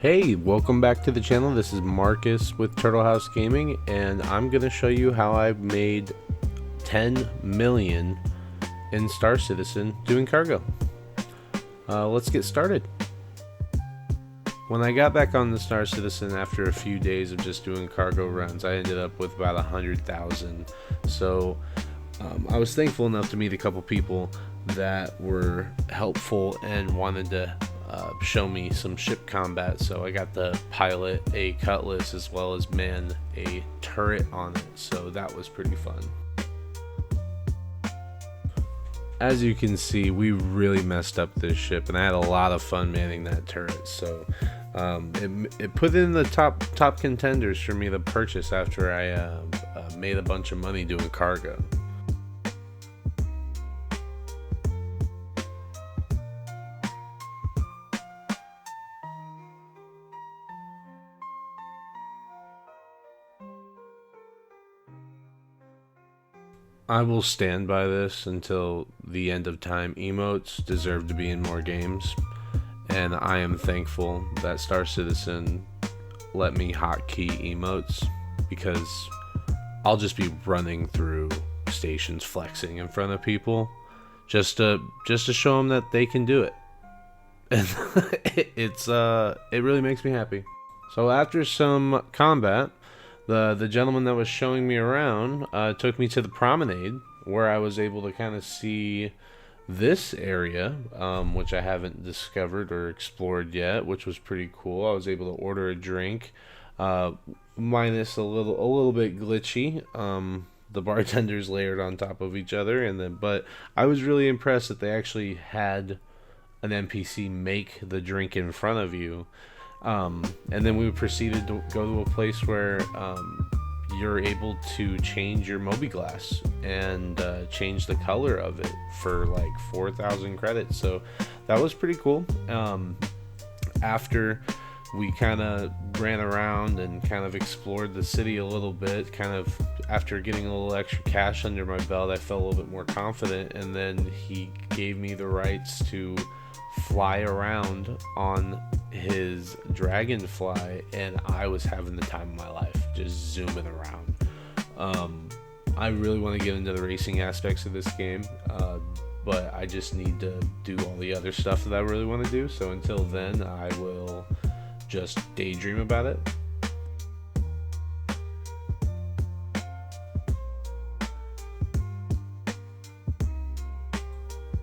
Hey, welcome back to the channel. This is Marcus with Turtle House Gaming, and I'm going to show you how I made 10 million in Star Citizen doing cargo. Let's get started. When I got back on the Star Citizen after a few days of just doing cargo runs, I ended up with about 100,000. So I was thankful enough to meet a couple people that were helpful and wanted to show me some ship combat. So I got to pilot a Cutlass as well as man a turret on it, so that was pretty fun. As you can see, we really messed up this ship, and I had a lot of fun manning that turret. So it put in the top contenders for me to purchase after I made a bunch of money doing cargo. I will stand by this until the end of time. Emotes deserve to be in more games, and I am thankful that Star Citizen let me hotkey emotes, because I'll just be running through stations flexing in front of people just to show them that they can do it. And it really makes me happy. So after some combat, the gentleman that was showing me around took me to the promenade, where I was able to kind of see this area, which I haven't discovered or explored yet, which was pretty cool. I was able to order a drink, minus a little bit glitchy. The bartenders layered on top of each other, but I was really impressed that they actually had an NPC make the drink in front of you. And then we proceeded to go to a place where you're able to change your Mobi-Glass and change the color of it for like 4,000 credits. So that was pretty cool. After we kind of ran around and kind of explored the city a little bit, kind of after getting a little extra cash under my belt, I felt a little bit more confident, and then he gave me the rights to fly around on his dragonfly, and I was having the time of my life just zooming around. I really want to get into the racing aspects of this game, but I just need to do all the other stuff that I really want to do. So until then, I will just daydream about it.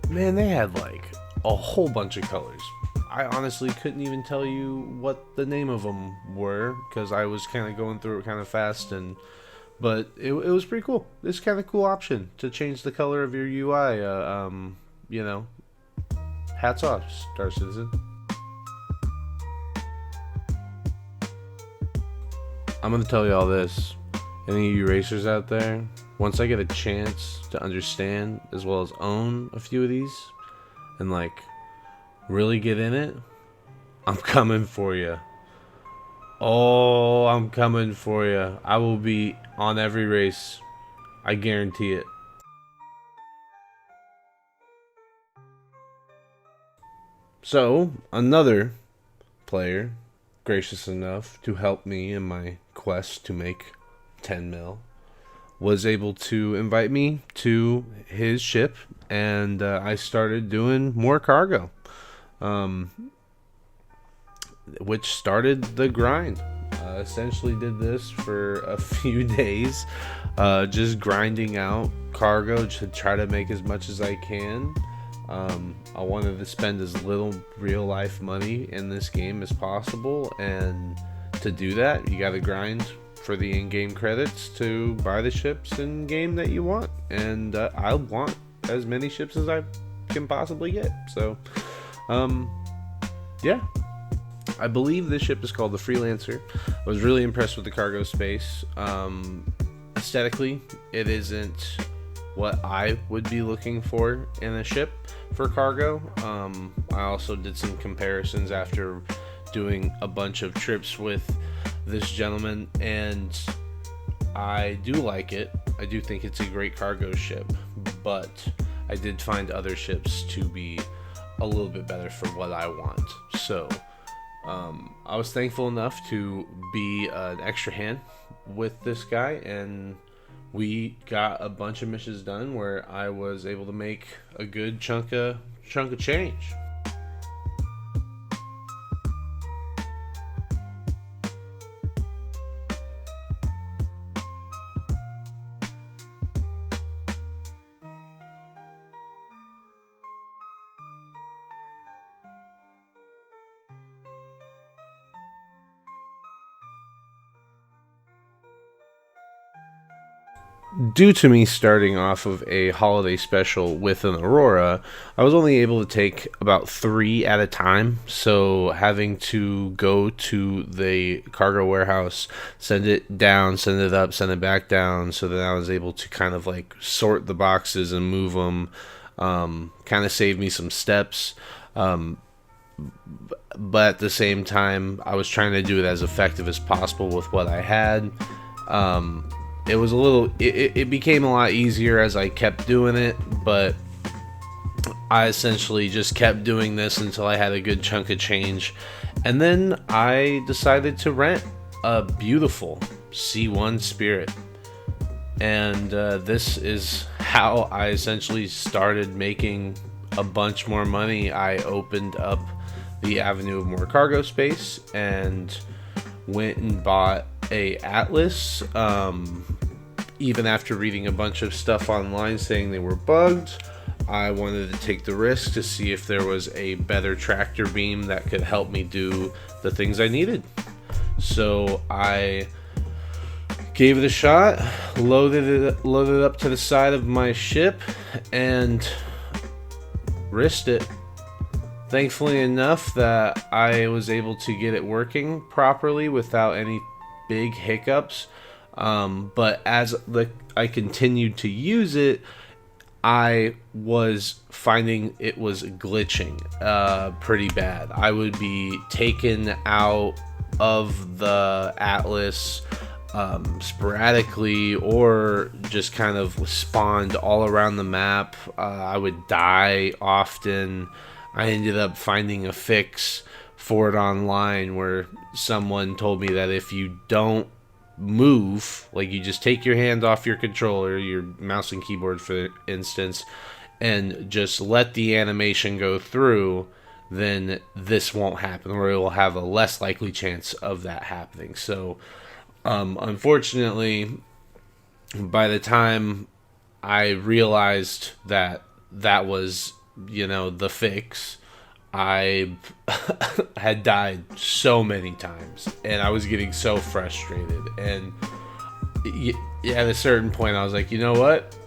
Man, they had like a whole bunch of colors. I honestly couldn't even tell you what the name of them were, because I was kind of going through it kind of fast, but it was pretty cool. It's kind of cool option to change the color of your UI. You know, hats off, Star Citizen. I'm gonna tell you all this. Any of you racers out there, once I get a chance to understand as well as own a few of these, and like really get in it, I'm coming for you. Oh, I'm coming for you. I will be on every race. I guarantee it. So, another player, gracious enough to help me in my quest to make 10 mil, was able to invite me to his ship, and I started doing more cargo, which started the grind. Essentially did this for a few days, just grinding out cargo to try to make as much as I can. I wanted to spend as little real life money in this game as possible, and to do that you gotta grind for the in-game credits to buy the ships in game that you want, and I want as many ships as I can possibly get. So yeah, I believe this ship is called the Freelancer. I was really impressed with the cargo space. Aesthetically, it isn't what I would be looking for in a ship for cargo. I also did some comparisons after doing a bunch of trips with this gentleman, and I do like it. I do think it's a great cargo ship, but I did find other ships to be a little bit better for what I want. So I was thankful enough to be an extra hand with this guy, and we got a bunch of missions done where I was able to make a good chunk of change. Due to me starting off of a holiday special with an Aurora, I was only able to take about 3 at a time. So having to go to the cargo warehouse, send it down, send it up, send it back down, so that I was able to kind of like sort the boxes and move them, kind of saved me some steps. Um, but at the same time, I was trying to do it as effective as possible with what I had. Um, it was a little, it became a lot easier as I kept doing it, but I essentially just kept doing this until I had a good chunk of change. And then I decided to rent a beautiful C1 Spirit. And this is how I essentially started making a bunch more money. I opened up the avenue of more cargo space and went and bought a Atlas. Even after reading a bunch of stuff online saying they were bugged, I wanted to take the risk to see if there was a better tractor beam that could help me do the things I needed. So I gave it a shot, loaded it up to the side of my ship, and risked it. Thankfully enough that I was able to get it working properly without any big hiccups. But as I continued to use it, I was finding it was glitching pretty bad. I would be taken out of the Atlas sporadically, or just kind of spawned all around the map. I would die often. I ended up finding a fix for it online where someone told me that if you don't move, like you just take your hand off your controller, your mouse and keyboard for instance, and just let the animation go through, then this won't happen, or it will have a less likely chance of that happening. So unfortunately, by the time I realized that that was, the fix, I had died so many times, and I was getting so frustrated. And at a certain point, I was like, you know what?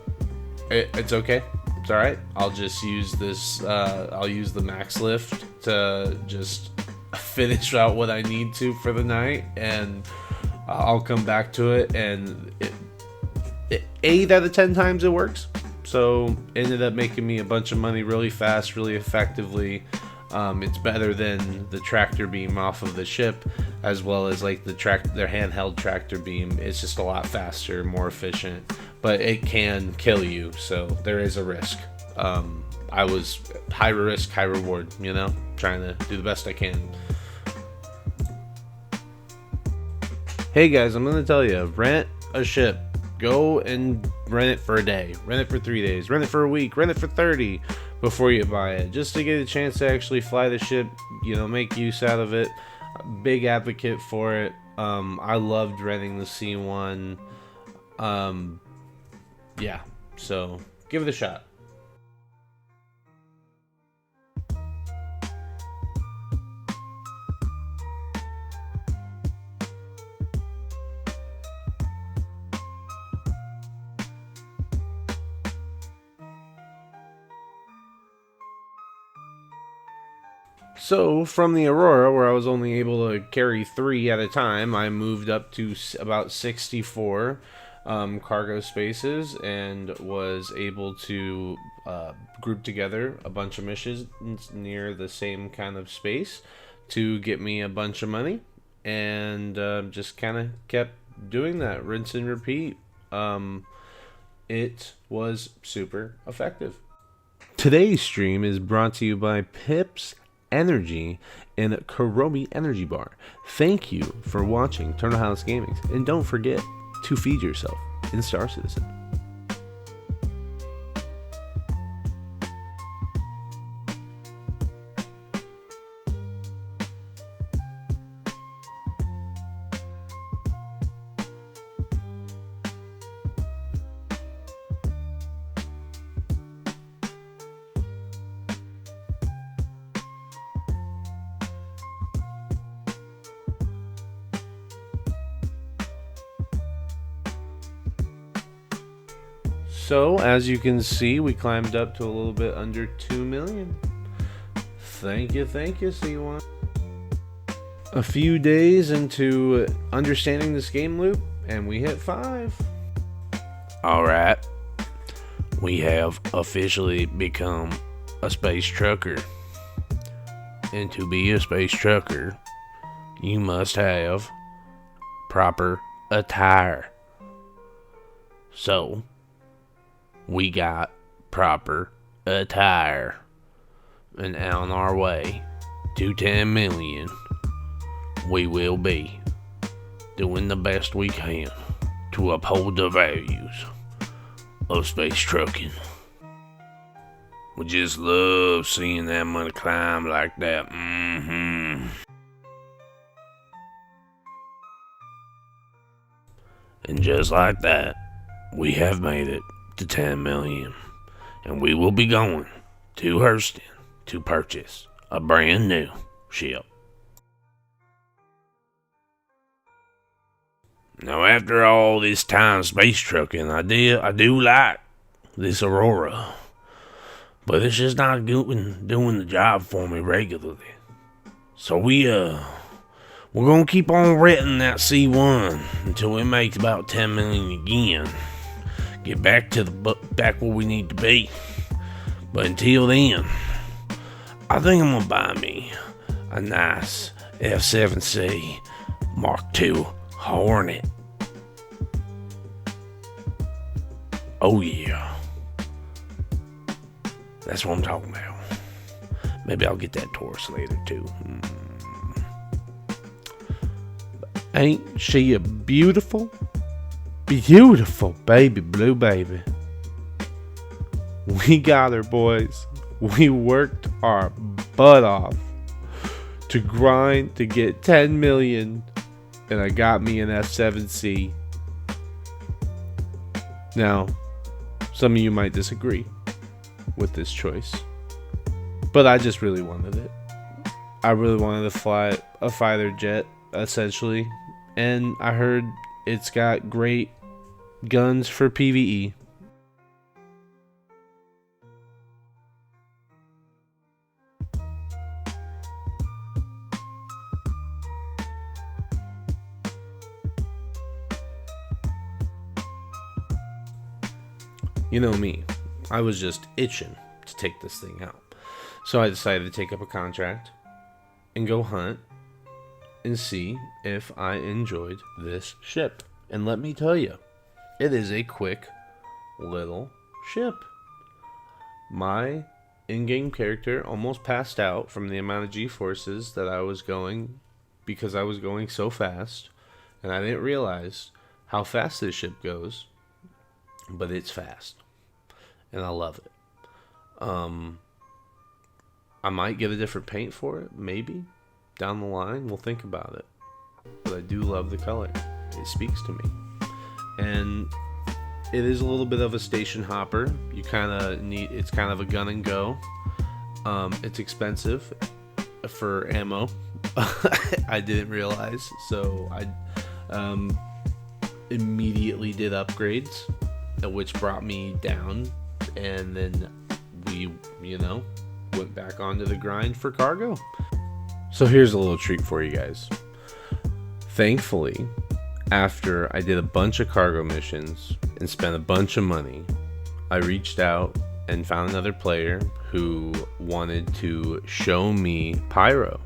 It's okay. It's all right. I'll just use this. I'll use the max lift to just finish out what I need to for the night, and I'll come back to it. And 8 out of 10 times it works. So it ended up making me a bunch of money really fast, really effectively. It's better than the tractor beam off of the ship, as well as like their handheld tractor beam. It's just a lot faster, more efficient, but it can kill you, so there is a risk. I was high risk, high reward, trying to do the best I can. Hey guys, I'm gonna tell you, rent a ship. Go and rent it for a day, rent it for 3 days, rent it for a week, rent it for 30 before you buy it, just to get a chance to actually fly the ship, make use out of it. Big advocate for it. I loved renting the C1. Yeah, so give it a shot. So, from the Aurora, where I was only able to carry 3 at a time, I moved up to about 64 cargo spaces, and was able to group together a bunch of missions near the same kind of space to get me a bunch of money, and just kind of kept doing that, rinse and repeat. It was super effective. Today's stream is brought to you by Pips Energy and Kuromi Energy Bar. Thank you for watching Turtle House Gaming, and don't forget to feed yourself in Star Citizen. So, as you can see, we climbed up to a little bit under 2 million. Thank you, C1. A few days into understanding this game loop, and we hit 5. Alright, we have officially become a space trucker. And to be a space trucker, you must have proper attire. So, we got proper attire, and on our way to 10 million, we will be doing the best we can to uphold the values of space trucking. We just love seeing that money climb like that. And just like that, we have made it to 10 million, and we will be going to Hurston to purchase a brand new ship. Now, after all this time space trucking, I do like this Aurora, but it's just not doing the job for me regularly. So we're gonna keep on renting that C1 until it makes about 10 million again. Get back where we need to be. But until then, I think I'm gonna buy me a nice F7C Mark II Hornet. Oh yeah, that's what I'm talking about. Maybe I'll get that Taurus later too. Ain't she a beautiful? Beautiful baby blue baby. We got her, boys. We worked our butt off to grind to get 10 million, and I got me an F7C. Now, some of you might disagree with this choice, but I just really wanted it. I really wanted to fly a fighter jet, essentially, and I heard it's got great guns for PvE. You know me, I was just itching to take this thing out. So I decided to take up a contract and go hunt and see if I enjoyed this ship. And let me tell you, it is a quick little ship. My in-game character almost passed out from the amount of G-forces that I was going, because I was going so fast, and I didn't realize how fast this ship goes, but it's fast, and I love it. I might get a different paint for it, maybe down the line. We'll think about it, but I do love the color. It speaks to me, and it is a little bit of a station hopper. You kind of need, it's kind of a gun and go. It's expensive for ammo. I didn't realize, so I immediately did upgrades, which brought me down, and then we, went back onto the grind for cargo. So here's a little treat for you guys. Thankfully, after I did a bunch of cargo missions and spent a bunch of money, I reached out and found another player who wanted to show me Pyro.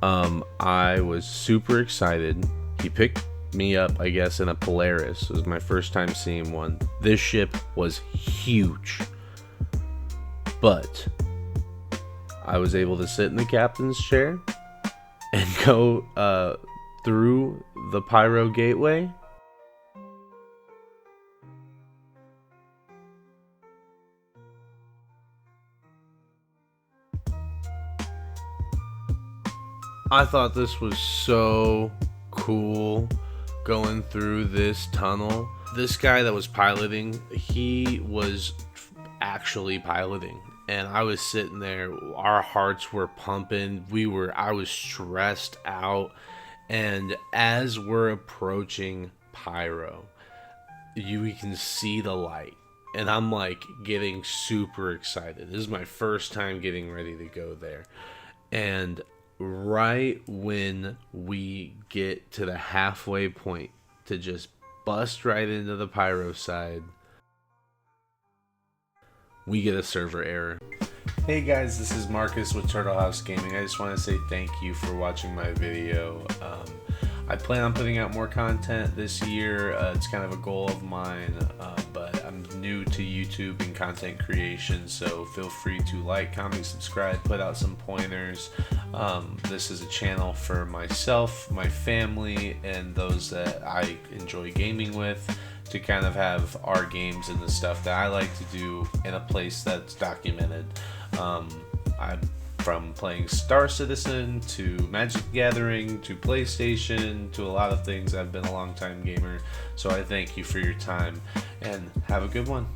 I was super excited. He picked me up, I guess, in a Polaris. It was my first time seeing one. This ship was huge, but I was able to sit in the captain's chair and go through the pyro gateway. I thought this was so cool going through this tunnel. This guy that was piloting, he was actually piloting, and I was sitting there, our hearts were pumping, I was stressed out. And as we're approaching pyro, we can see the light, and I'm like getting super excited. This is my first time getting ready to go there. And right when we get to the halfway point to just bust right into the pyro side, we get a server error. Hey guys, this is Marcus with Turtle House Gaming. I just want to say thank you for watching my video. I plan on putting out more content this year. It's kind of a goal of mine, but I'm new to YouTube and content creation, so feel free to like, comment, subscribe, put out some pointers. This is a channel for myself, my family, and those that I enjoy gaming with, to kind of have our games and the stuff that I like to do in a place that's documented. From playing Star Citizen to Magic the Gathering to PlayStation to a lot of things. I've been a long time gamer, so I thank you for your time and have a good one.